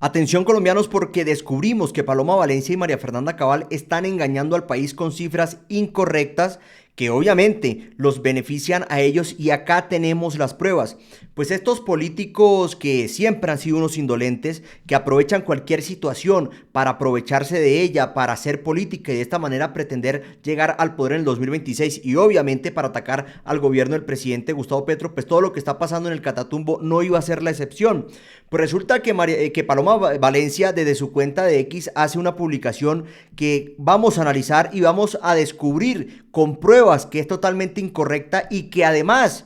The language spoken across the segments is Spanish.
Atención colombianos porque descubrimos que Paloma Valencia y María Fernanda Cabal están engañando al país con cifras incorrectas que obviamente los benefician a ellos y acá tenemos las pruebas. Pues estos políticos que siempre han sido unos indolentes, que aprovechan cualquier situación para aprovecharse de ella, para hacer política y de esta manera pretender llegar al poder en el 2026 y obviamente para atacar al gobierno del presidente Gustavo Petro, pues todo lo que está pasando en el Catatumbo no iba a ser la excepción. Pues resulta que Paloma Valencia desde su cuenta de X hace una publicación que vamos a analizar y vamos a descubrir con pruebas que es totalmente incorrecta y que además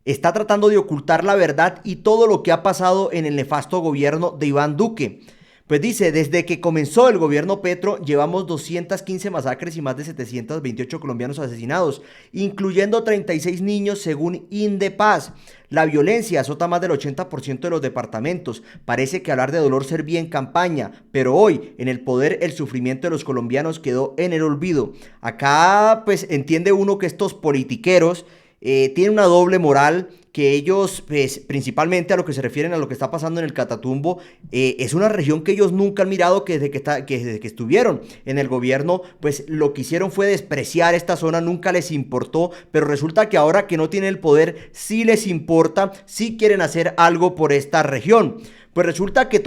está tratando de ocultar la verdad y todo lo que ha pasado en el nefasto gobierno de Iván Duque. Pues dice, desde que comenzó el gobierno Petro, llevamos 215 masacres y más de 728 colombianos asesinados, incluyendo 36 niños según Indepaz. La violencia azota más del 80% de los departamentos. Parece que hablar de dolor servía en campaña, pero hoy, en el poder, el sufrimiento de los colombianos quedó en el olvido. Acá, pues, entiende uno que estos politiqueros tienen una doble moral, que ellos, pues, principalmente a lo que se refieren a lo que está pasando en el Catatumbo, es una región que ellos nunca han mirado, que desde que estuvieron en el gobierno, pues lo que hicieron fue despreciar esta zona, nunca les importó, pero resulta que ahora que no tienen el poder, sí les importa, sí quieren hacer algo por esta región. Pues resulta que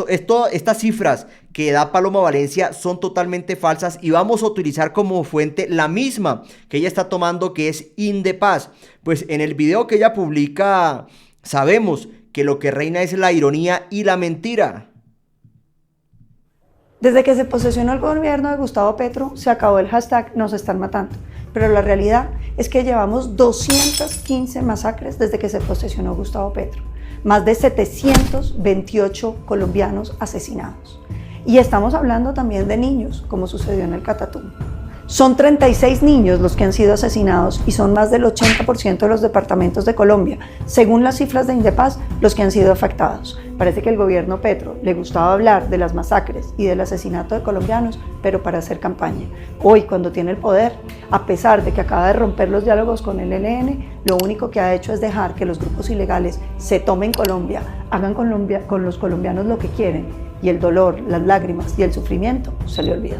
estas cifras que da Paloma Valencia son totalmente falsas y vamos a utilizar como fuente la misma que ella está tomando, que es Indepaz. Pues en el video que ella publica sabemos que lo que reina es la ironía y la mentira. Desde que se posesionó el gobierno de Gustavo Petro, se acabó el hashtag "nos están matando", pero la realidad es que llevamos 215 masacres desde que se posesionó Gustavo Petro, más de 728 colombianos asesinados. Y estamos hablando también de niños, como sucedió en el Catatumbo. Son 36 niños los que han sido asesinados y son más del 80% de los departamentos de Colombia, según las cifras de Indepaz, los que han sido afectados. Parece que el gobierno Petro le gustaba hablar de las masacres y del asesinato de colombianos, pero para hacer campaña. Hoy, cuando tiene el poder, a pesar de que acaba de romper los diálogos con el ELN, lo único que ha hecho es dejar que los grupos ilegales se tomen Colombia, hagan con los colombianos lo que quieren, y el dolor, las lágrimas y el sufrimiento se le olvidó.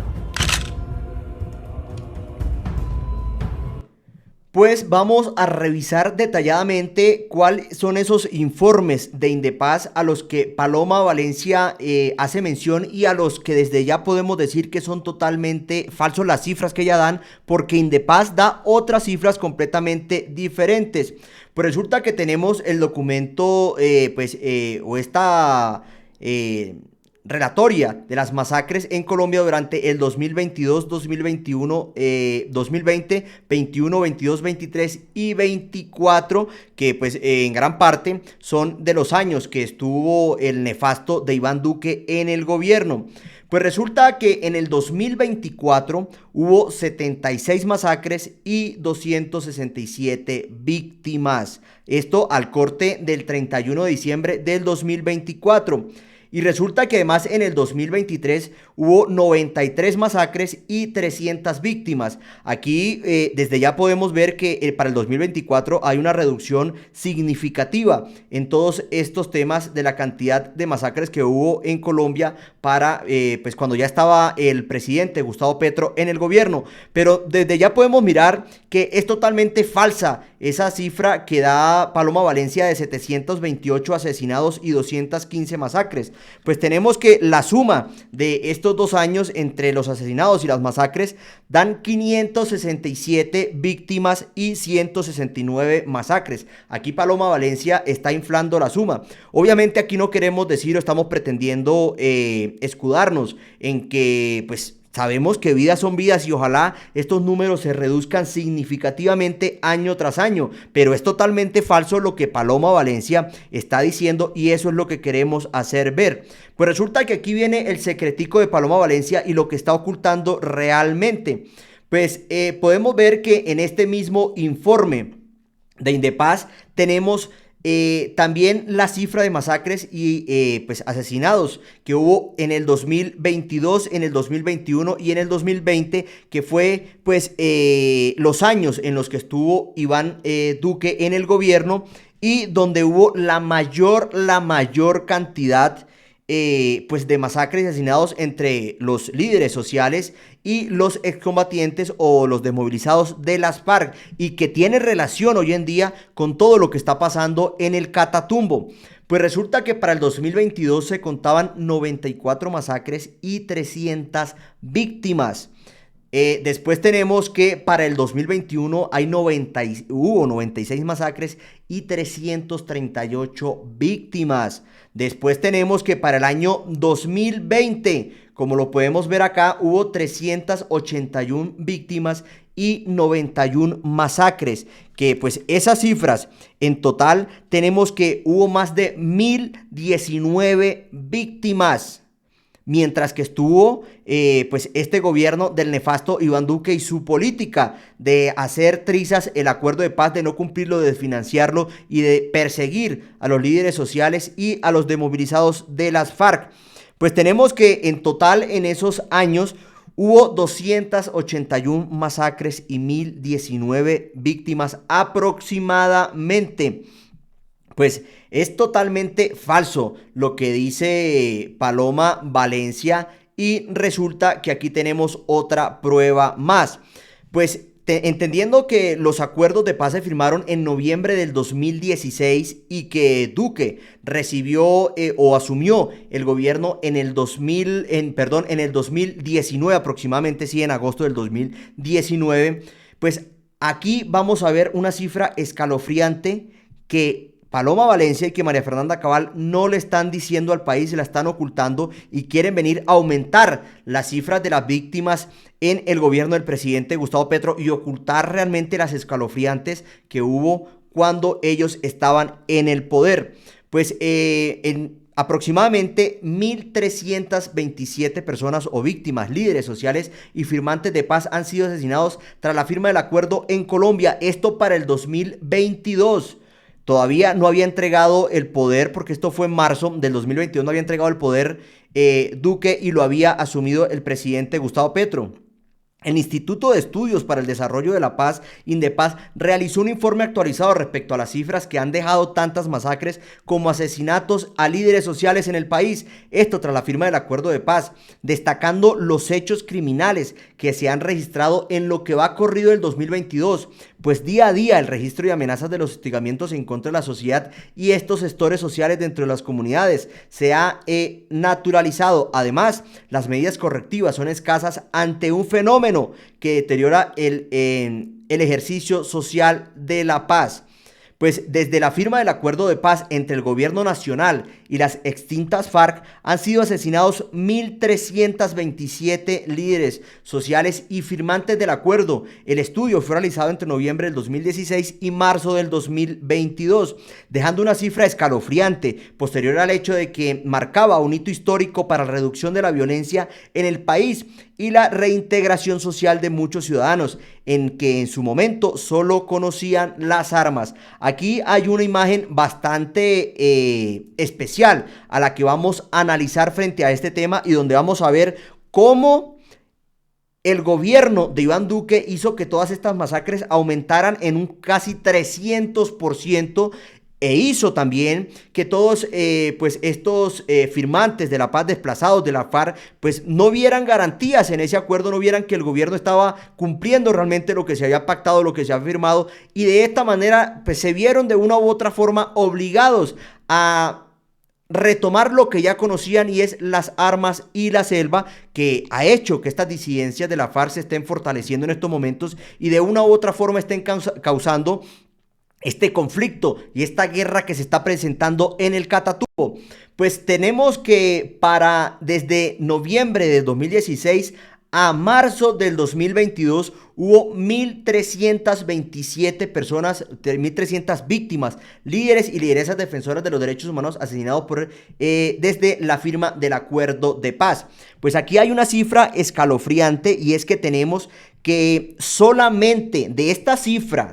Pues vamos a revisar detalladamente cuáles son esos informes de Indepaz a los que Paloma Valencia hace mención y a los que desde ya podemos decir que son totalmente falsos las cifras que ella dan, porque Indepaz da otras cifras completamente diferentes. Pues resulta que tenemos el documento, o esta relatoria de las masacres en Colombia durante el 2022, 2021, 2020, 21, 22, 23 y 24, que pues en gran parte son de los años que estuvo el nefasto de Iván Duque en el gobierno. Pues resulta que en el 2024 hubo 76 masacres y 267 víctimas. Esto al corte del 31 de diciembre del 2024. Y resulta que además en el 2023 hubo 93 masacres y 300 víctimas. Aquí desde ya podemos ver que para el 2024 hay una reducción significativa en todos estos temas de la cantidad de masacres que hubo en Colombia para pues cuando ya estaba el presidente Gustavo Petro en el gobierno. Pero desde ya podemos mirar que es totalmente falsa esa cifra que da Paloma Valencia de 728 asesinados y 215 masacres. Pues tenemos que la suma de estos 2 años entre los asesinados y las masacres dan 567 víctimas y 169 masacres. Aquí Paloma Valencia está inflando la suma. Obviamente aquí no queremos decir o estamos pretendiendo escudarnos en que pues sabemos que vidas son vidas y ojalá estos números se reduzcan significativamente año tras año, pero es totalmente falso lo que Paloma Valencia está diciendo y eso es lo que queremos hacer ver. Pues resulta que aquí viene el secretico de Paloma Valencia y lo que está ocultando realmente. Pues podemos ver que en este mismo informe de Indepaz tenemos también la cifra de masacres y pues asesinados que hubo en el 2022, en el 2021 y en el 2020, que fue pues los años en los que estuvo Iván Duque en el gobierno y donde hubo la mayor cantidad pues de masacres y asesinados entre los líderes sociales y los excombatientes o los desmovilizados de las FARC, y que tiene relación hoy en día con todo lo que está pasando en el Catatumbo. Pues resulta que para el 2022 se contaban 94 masacres y 300 víctimas. Después tenemos que para el 2021 hubo 96 masacres y 338 víctimas. Después tenemos que para el año 2020, como lo podemos ver acá, hubo 381 víctimas y 91 masacres. Que pues esas cifras en total tenemos que hubo más de 1019 víctimas. Mientras que estuvo pues este gobierno del nefasto Iván Duque y su política de hacer trizas el acuerdo de paz, de no cumplirlo, de desfinanciarlo y de perseguir a los líderes sociales y a los desmovilizados de las FARC. Pues tenemos que en total en esos años hubo 281 masacres y 1019 víctimas aproximadamente. Pues es totalmente falso lo que dice Paloma Valencia, y resulta que aquí tenemos otra prueba más. Pues entendiendo que los acuerdos de paz se firmaron en noviembre del 2016 y que Duque recibió o asumió el gobierno en el 2019 aproximadamente, sí, en agosto del 2019, pues aquí vamos a ver una cifra escalofriante que Paloma Valencia y que María Fernanda Cabal no le están diciendo al país, se la están ocultando y quieren venir a aumentar las cifras de las víctimas en el gobierno del presidente Gustavo Petro y ocultar realmente las escalofriantes que hubo cuando ellos estaban en el poder. Pues en aproximadamente 1.327 personas o víctimas, líderes sociales y firmantes de paz han sido asesinados tras la firma del acuerdo en Colombia. Esto para el 2022. Todavía no había entregado el poder, porque esto fue en marzo del 2022, no había entregado el poder Duque y lo había asumido el presidente Gustavo Petro. El Instituto de Estudios para el Desarrollo de la Paz, Indepaz, realizó un informe actualizado respecto a las cifras que han dejado tantas masacres como asesinatos a líderes sociales en el país. Esto tras la firma del acuerdo de paz, destacando los hechos criminales que se han registrado en lo que va corrido del 2022. Pues día a día el registro y amenazas de los hostigamientos en contra de la sociedad y estos sectores sociales dentro de las comunidades se ha naturalizado. Además, las medidas correctivas son escasas ante un fenómeno que deteriora el ejercicio social de la paz. Pues desde la firma del acuerdo de paz entre el gobierno nacional y las extintas FARC han sido asesinados 1.327 líderes sociales y firmantes del acuerdo. El estudio fue realizado entre noviembre del 2016 y marzo del 2022, dejando una cifra escalofriante posterior al hecho de que marcaba un hito histórico para la reducción de la violencia en el país y la reintegración social de muchos ciudadanos, en que en su momento solo conocían las armas. Aquí hay una imagen bastante especial a la que vamos a analizar frente a este tema y donde vamos a ver cómo el gobierno de Iván Duque hizo que todas estas masacres aumentaran en un casi 300%. E hizo también que todos pues estos firmantes de la paz desplazados de la FARC pues no vieran garantías en ese acuerdo, no vieran que el gobierno estaba cumpliendo realmente lo que se había pactado, lo que se había firmado, y de esta manera pues se vieron de una u otra forma obligados a retomar lo que ya conocían, y es las armas y la selva, que ha hecho que estas disidencias de la FARC se estén fortaleciendo en estos momentos y de una u otra forma estén causando este conflicto y esta guerra que se está presentando en el Catatumbo. Pues tenemos que desde noviembre de 2016 a marzo del 2022 hubo 1.327 personas, 1.300 víctimas, líderes y lideresas defensoras de los derechos humanos asesinados desde la firma del acuerdo de paz. Pues aquí hay una cifra escalofriante, y es que tenemos que solamente de esta cifra,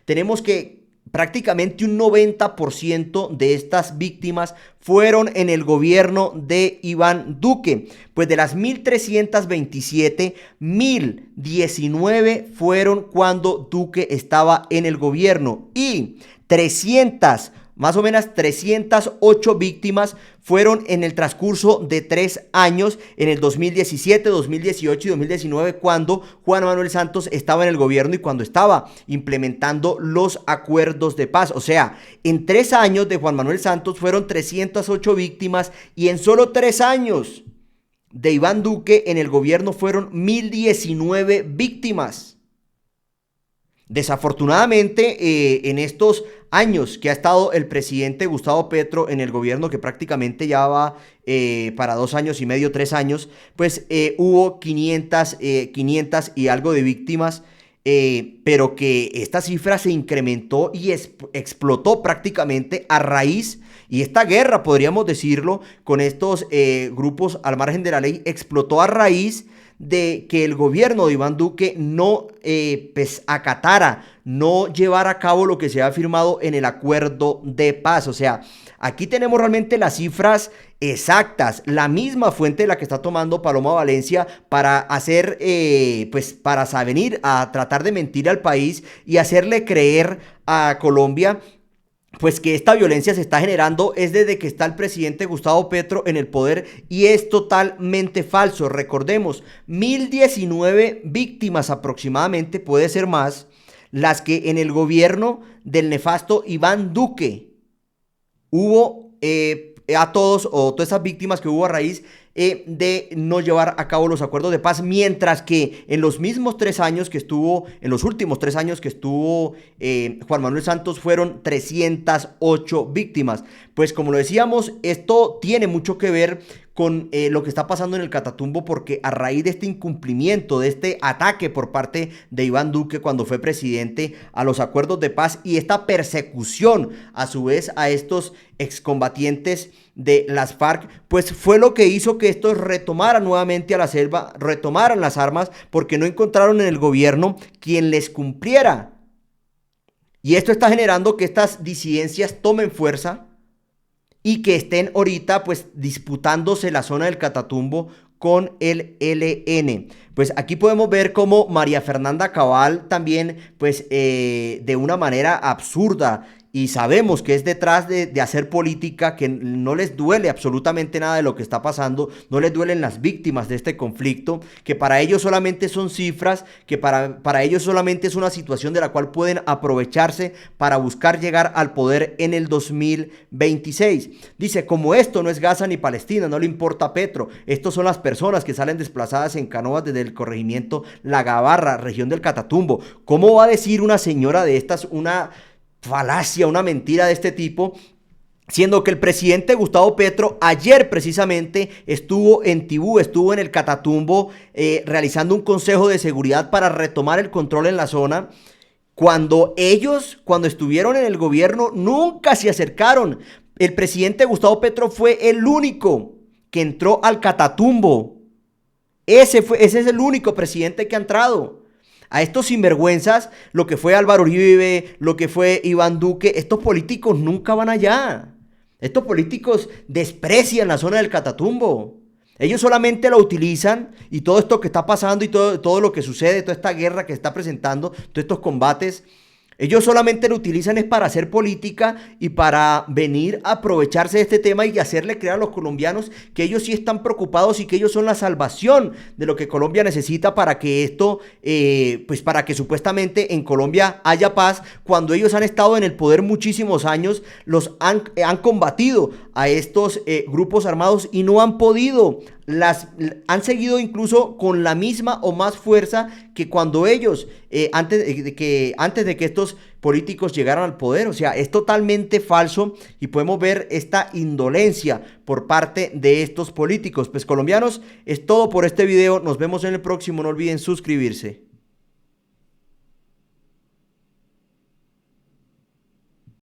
tenemos que prácticamente un 90% de estas víctimas fueron en el gobierno de Iván Duque. Pues de las 1.327, 1.019 fueron cuando Duque estaba en el gobierno, y 300 más o menos 308 víctimas fueron en el transcurso de 3 años, en el 2017, 2018 y 2019, cuando Juan Manuel Santos estaba en el gobierno y cuando estaba implementando los acuerdos de paz. O sea, en 3 años de Juan Manuel Santos fueron 308 víctimas y en solo 3 años de Iván Duque en el gobierno fueron 1019 víctimas. Desafortunadamente, en estos años que ha estado el presidente Gustavo Petro en el gobierno, que prácticamente ya va para 2 años y medio, 3 años, pues hubo 500 y algo de víctimas, pero que esta cifra se incrementó y explotó prácticamente a raíz, y esta guerra, podríamos decirlo, con estos grupos al margen de la ley, explotó a raíz de que el gobierno de Iván Duque no pues acatara, no llevara a cabo lo que se ha firmado en el acuerdo de paz. O sea, aquí tenemos realmente las cifras exactas, la misma fuente de la que está tomando Paloma Valencia para hacer, pues para venir a tratar de mentir al país y hacerle creer a Colombia pues que esta violencia se está generando es desde que está el presidente Gustavo Petro en el poder, y es totalmente falso. Recordemos, 1019 víctimas aproximadamente, puede ser más, las que en el gobierno del nefasto Iván Duque hubo a todos, o todas esas víctimas que hubo a raíz de no llevar a cabo los acuerdos de paz, mientras que en los mismos 3 años que estuvo, en los últimos 3 años que estuvo Juan Manuel Santos, fueron 308 víctimas. Pues como lo decíamos, esto tiene mucho que ver con lo que está pasando en el Catatumbo, porque a raíz de este incumplimiento, de este ataque por parte de Iván Duque cuando fue presidente a los acuerdos de paz, y esta persecución a su vez a estos excombatientes de las FARC, pues fue lo que hizo que estos retomaran nuevamente a la selva, retomaran las armas, porque no encontraron en el gobierno quien les cumpliera. Y esto está generando que estas disidencias tomen fuerza y que estén ahorita pues disputándose la zona del Catatumbo con el ELN. Pues aquí podemos ver cómo María Fernanda Cabal también pues de una manera absurda, y sabemos que es detrás de hacer política, que no les duele absolutamente nada de lo que está pasando, no les duelen las víctimas de este conflicto, que para ellos solamente son cifras, que para ellos solamente es una situación de la cual pueden aprovecharse para buscar llegar al poder en el 2026. Dice, como esto no es Gaza ni Palestina, no le importa a Petro, estos son las personas que salen desplazadas en canoas desde el corregimiento La Gabarra, región del Catatumbo. ¿Cómo va a decir una señora de estas una falacia, una mentira de este tipo, siendo que el presidente Gustavo Petro ayer precisamente estuvo en Tibú, estuvo en el Catatumbo realizando un consejo de seguridad para retomar el control en la zona, cuando estuvieron en el gobierno, nunca se acercaron? El presidente Gustavo Petro fue el único que entró al Catatumbo. Ese es el único presidente que ha entrado. A estos sinvergüenzas, lo que fue Álvaro Uribe, lo que fue Iván Duque, estos políticos nunca van allá. Estos políticos desprecian la zona del Catatumbo. Ellos solamente la utilizan, y todo esto que está pasando y todo lo que sucede, toda esta guerra que se está presentando, todos estos combates, ellos solamente lo utilizan es para hacer política y para venir a aprovecharse de este tema y hacerle creer a los colombianos que ellos sí están preocupados y que ellos son la salvación de lo que Colombia necesita para que esto, pues para que supuestamente en Colombia haya paz, cuando ellos han estado en el poder muchísimos años, han combatido a estos grupos armados y no han podido. Han seguido incluso con la misma o más fuerza que cuando ellos, antes de que estos políticos llegaran al poder. O sea, es totalmente falso, y podemos ver esta indolencia por parte de estos políticos. Pues colombianos, es todo por este video, nos vemos en el próximo, no olviden suscribirse.